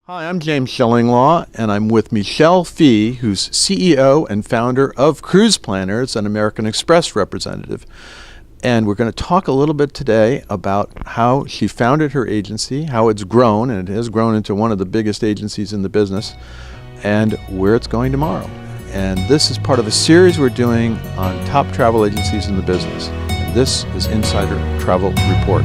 Hi, I'm James Shillinglaw, and I'm with Michelle Fee, who's CEO and founder of Cruise Planners, an American Express representative. And we're going to talk a little bit today about how she founded her agency, how it's grown, and it has grown into one of the biggest agencies in the business, and where it's going tomorrow. And this is part of a series we're doing on top travel agencies in the business. And this is Insider Travel Report.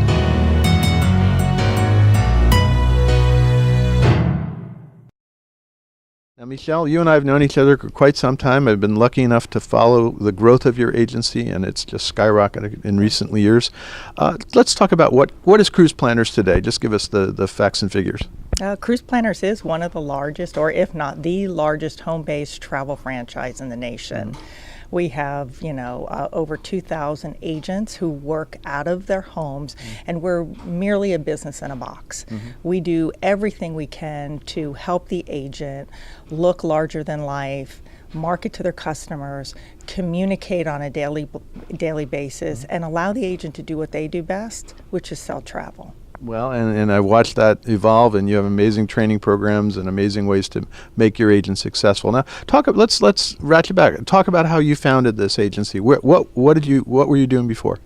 Now, Michelle, you and I have known each other for quite some time. I've been lucky enough to follow the growth of your agency, and it's just skyrocketed in recent years. Let's talk about what is Cruise Planners today. Just give us the facts and figures. Cruise Planners is one of the largest, or if not the largest, home-based travel franchise in the nation. We have, over 2,000 agents who work out of their homes, and we're merely a business in a box. We do everything we can to help the agent look larger than life, market to their customers, communicate on a daily basis, and allow the agent to do what they do best, which is sell travel. Well, and I've watched that evolve, and you have amazing training programs and amazing ways to make your agent successful. Now, let's ratchet back. Talk about how you founded this agency. What were you doing before?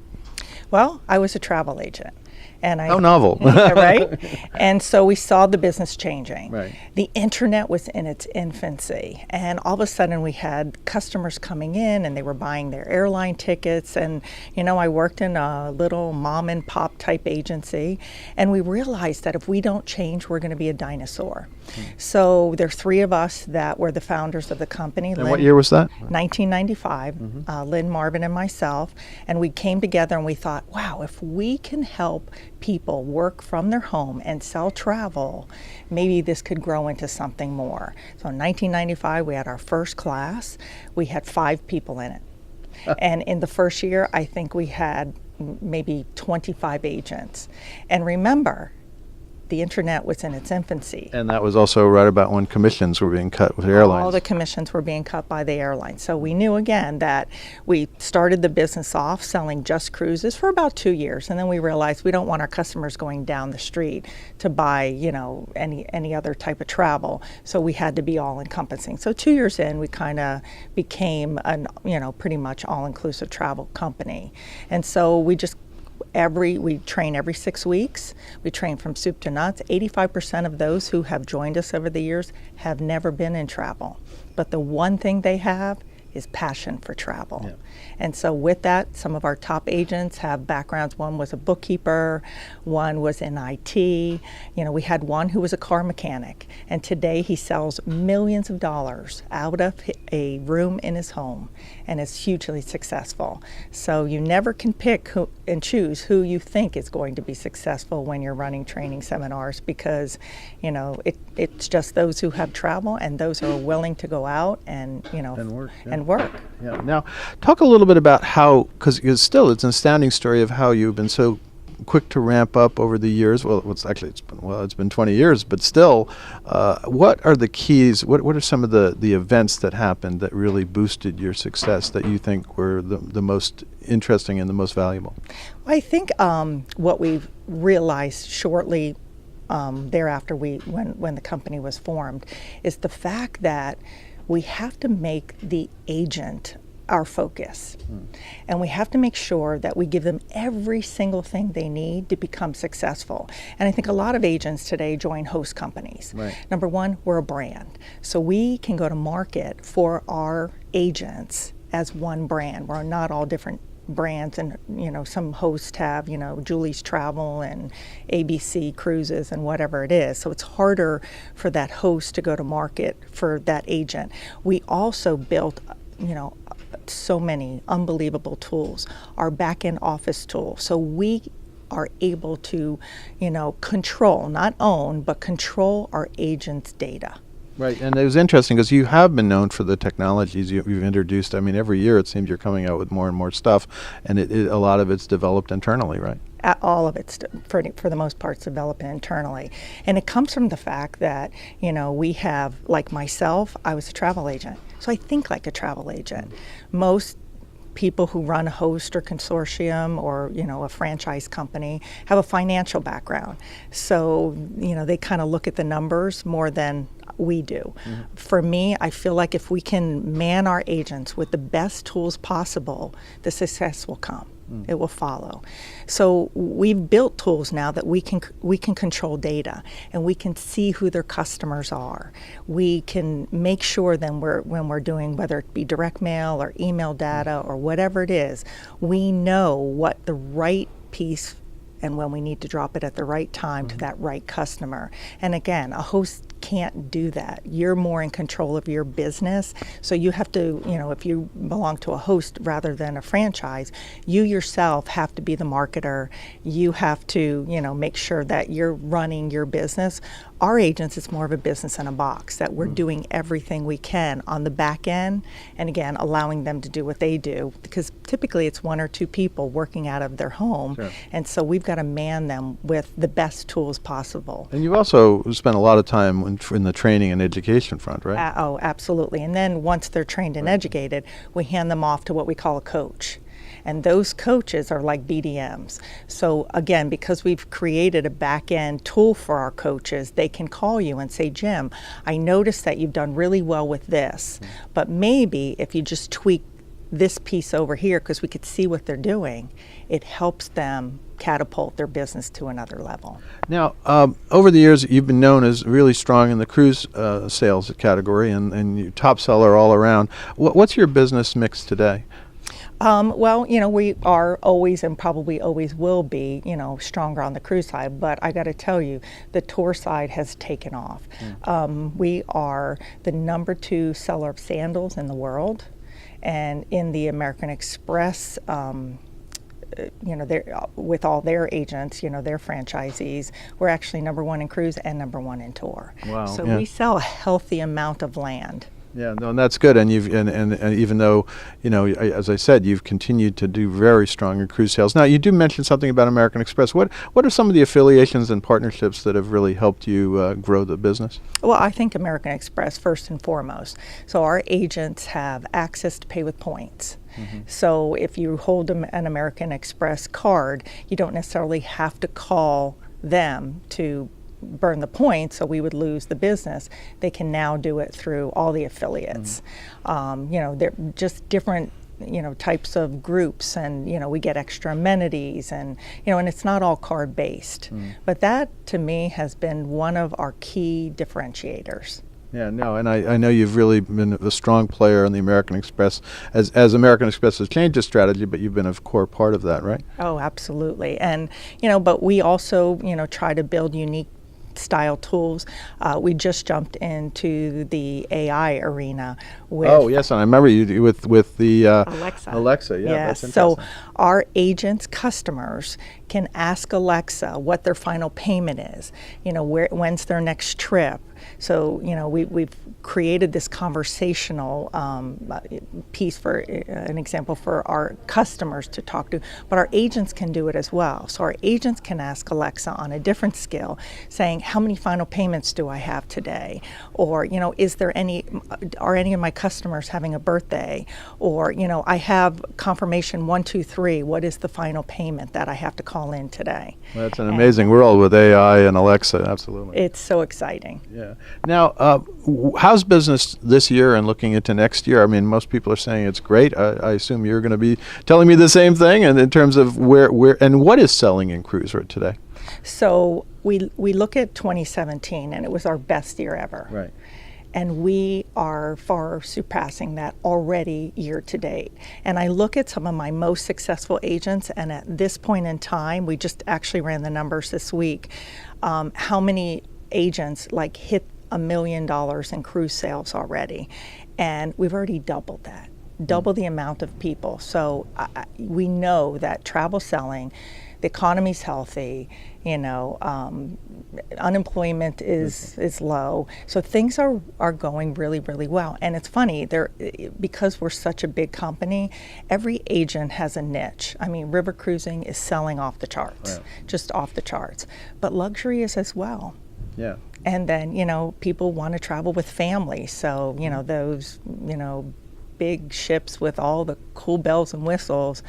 Well, I was a travel agent. How novel. Right? And so we saw the business changing. Right. The internet was in its infancy, and all of a sudden we had customers coming in and they were buying their airline tickets. And I worked in a little mom and pop type agency, and we realized that if we don't change, we're going to be a dinosaur. So there are three of us that were the founders of the company. And what year was that? 1995, Lynn, Marvin, and myself. And we came together and we thought, wow, if we can help people work from their home and sell travel, maybe this could grow into something more. So in 1995, we had our first class. We had 5 people in it. And in the first year, I think we had maybe 25 agents. And remember, the internet was in its infancy. And that was also right about when commissions were being cut with airlines. All the commissions were being cut by the airlines. So we knew again that we started the business off selling just cruises for about 2 years, and then we realized we don't want our customers going down the street to buy, any other type of travel. So we had to be all encompassing. So 2 years in, we kind of became an, pretty much all-inclusive travel company. And so we train every 6 weeks. We train from soup to nuts. 85% of those who have joined us over the years have never been in travel. But the one thing they have is passion for travel. Yeah. And so with that, some of our top agents have backgrounds. One was a bookkeeper, one was in IT. We had one who was a car mechanic, and today he sells millions of dollars out of a room in his home and is hugely successful. So you never can pick and choose who you think is going to be successful when you're running training seminars, because it's just those who have travel and those who are willing to go out and work. Yeah. Now, talk a little bit about how, because it's an astounding story of how you've been so quick to ramp up over the years. Well, it's been 20 years, but still, what are the keys? What are some of the events that happened that really boosted your success that you think were the most interesting and the most valuable? Well, I think what we've realized shortly thereafter when the company was formed is the fact that we have to make the agent our focus. And we have to make sure that we give them every single thing they need to become successful. And I think a lot of agents today join host companies. Right. Number one, we're a brand. So we can go to market for our agents as one brand. We're not all different brands, and some hosts have Julie's Travel and ABC Cruises and whatever it is, so it's harder for that host to go to market for that agent. We also built so many unbelievable tools, our back-end office tool, so we are able to control, not own, but control our agents' data. Right, and it was interesting because you have been known for the technologies you've introduced. I mean, every year it seems you're coming out with more and more stuff, and a lot of it's developed internally, right? All of it's, for the most part, developed internally. And it comes from the fact that, we have, like myself, I was a travel agent. So I think like a travel agent. Most people who run a host or consortium or, a franchise company have a financial background. So, they kind of look at the numbers more than we do. For me, I feel like if we can man our agents with the best tools possible, the success will come. It will follow. So we've built tools now that we can control data, and we can see who their customers are. We can make sure then when we're doing, whether it be direct mail or email data or whatever it is, we know what the right piece and when we need to drop it at the right time to that right customer. And again, a host can't do that. You're more in control of your business. So you have to, if you belong to a host rather than a franchise, you yourself have to be the marketer. You have to, make sure that you're running your business. Our agents, it's more of a business in a box, that we're doing everything we can on the back end, and again, allowing them to do what they do, because typically it's one or two people working out of their home. Sure. And so we've got to man them with the best tools possible. And you've also spent a lot of time in the training and education front, right? Oh, absolutely. And then once they're trained and educated, we hand them off to what we call a coach. And those coaches are like BDMs. So again, because we've created a back-end tool for our coaches, they can call you and say, Jim, I noticed that you've done really well with this, but maybe if you just tweak this piece over here, because we could see what they're doing, it helps them catapult their business to another level. Now, over the years, you've been known as really strong in the cruise sales category, and you top seller all around. What's your business mix today? Well, we are always and probably always will be, stronger on the cruise side. But I got to tell you, the tour side has taken off. We are the number 2 seller of sandals in the world. And in the American Express, with all their agents, their franchisees, we're actually number 1 in cruise and number 1 in tour. Wow. So yeah. we sell a healthy amount of land. Yeah, no, and that's good. And you've and even though, as I said, you've continued to do very strong in cruise sales. Now, you do mention something about American Express. What are some of the affiliations and partnerships that have really helped you grow the business? Well, I think American Express first and foremost. So our agents have access to pay with points. So if you hold an American Express card, you don't necessarily have to call them to burn the points, so we would lose the business. They can now do it through all the affiliates. They're just different types of groups, and we get extra amenities, and and it's not all card based. But that to me has been one of our key differentiators. Yeah, no, and I know you've really been a strong player in the American Express as American Express has changed its strategy, but you've been a core part of that, right? Oh, absolutely. And but we also try to build unique style tools. We just jumped into the AI arena with yes, and I remember you with the Alexa. Alexa, yeah. Yes. That's So interesting. our agents' customers can ask Alexa what their final payment is. When's their next trip. So we've created this conversational piece, for an example, for our customers to talk to, but our agents can do it as well. So our agents can ask Alexa on a different scale, saying, how many final payments do I have today? Or, are any of my customers having a birthday? Or, I have confirmation 1, 2, 3, what is the final payment that I have to call in today? Well, that's an amazing world with AI and Alexa, absolutely. It's so exciting. Yeah. Now, how's business this year and looking into next year? I mean, most people are saying it's great. I assume you're going to be telling me the same thing. And in terms of where and what is selling in cruise right today? So we look at 2017, and it was our best year ever. Right. And we are far surpassing that already year to date. And I look at some of my most successful agents, and at this point in time, we just actually ran the numbers this week, how many agents hit $1 million in cruise sales already. And we've already doubled that, double the amount of people. So we know that travel selling, the economy's healthy, unemployment is low. So things are going really, really well. And it's funny, because we're such a big company, every agent has a niche. I mean, river cruising is selling off the charts, just off the charts. But luxury is as well. Yeah. And then, people want to travel with family. So, those, big ships with all the cool bells and whistles,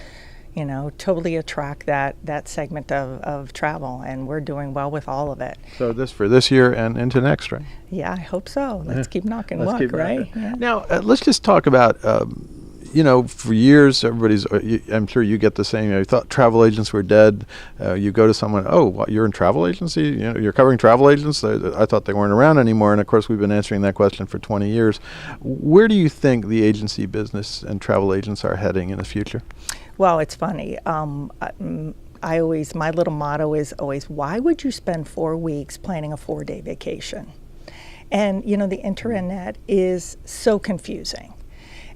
totally attract that segment of travel, and we're doing well with all of it. So for this year and into next, right? Yeah, I hope so. Let's keep knocking Let's luck, keep right? knocking. Yeah. Now, let's just talk about, for years, I'm sure you get the same, you thought travel agents were dead. You go to someone, oh, what, you're in travel agency? You're covering travel agents? I thought they weren't around anymore. And of course, we've been answering that question for 20 years. Where do you think the agency business and travel agents are heading in the future? Well, it's funny. My little motto is always, why would you spend 4 weeks planning a 4-day vacation? And, the internet is so confusing.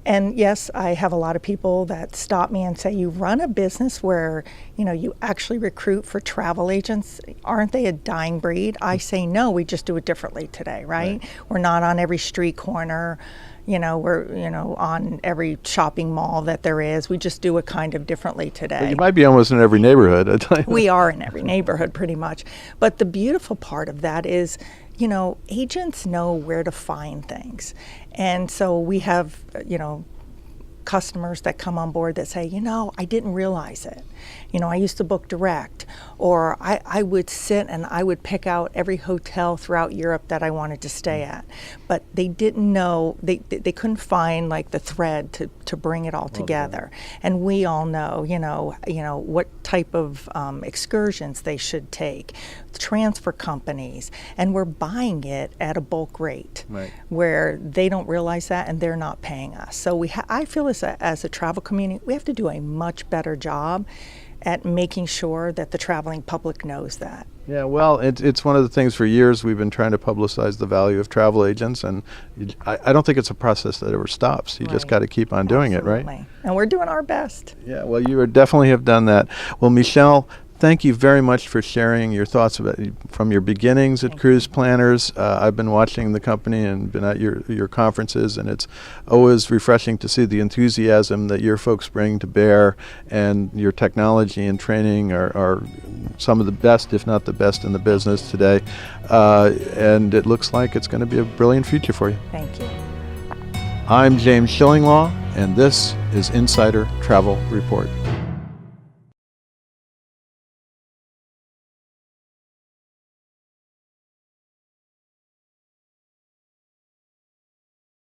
And yes, I have a lot of people that stop me and say, you run a business where, you actually recruit for travel agents. Aren't they a dying breed? I say, no, we just do it differently today, right? We're not on every street corner. We're, on every shopping mall that there is. We just do it kind of differently today. But you might be almost in every neighborhood. I tell you. We are in every neighborhood pretty much. But the beautiful part of that is, agents know where to find things. And so we have, customers that come on board that say, I didn't realize it. I used to book direct, or I would sit and I would pick out every hotel throughout Europe that I wanted to stay at. But they didn't know, they couldn't find like the thread to bring it all together. And we all know, what type of excursions they should take, transfer companies, and we're buying it at a bulk rate, where they don't realize that and they're not paying us. So I feel as a travel community, we have to do a much better job at making sure that the traveling public knows that. Yeah, well, it's one of the things for years we've been trying to publicize the value of travel agents, and I don't think it's a process that ever stops. You just got to keep on doing it, right? And we're doing our best. Yeah, well, you definitely have done that. Well, Michelle, thank you very much for sharing your thoughts from your beginnings at Cruise Planners. I've been watching the company and been at your conferences, and it's always refreshing to see the enthusiasm that your folks bring to bear, and your technology and training are some of the best, if not the best, in the business today. And it looks like it's going to be a brilliant future for you. Thank you. I'm James Shillinglaw, and this is Insider Travel Report.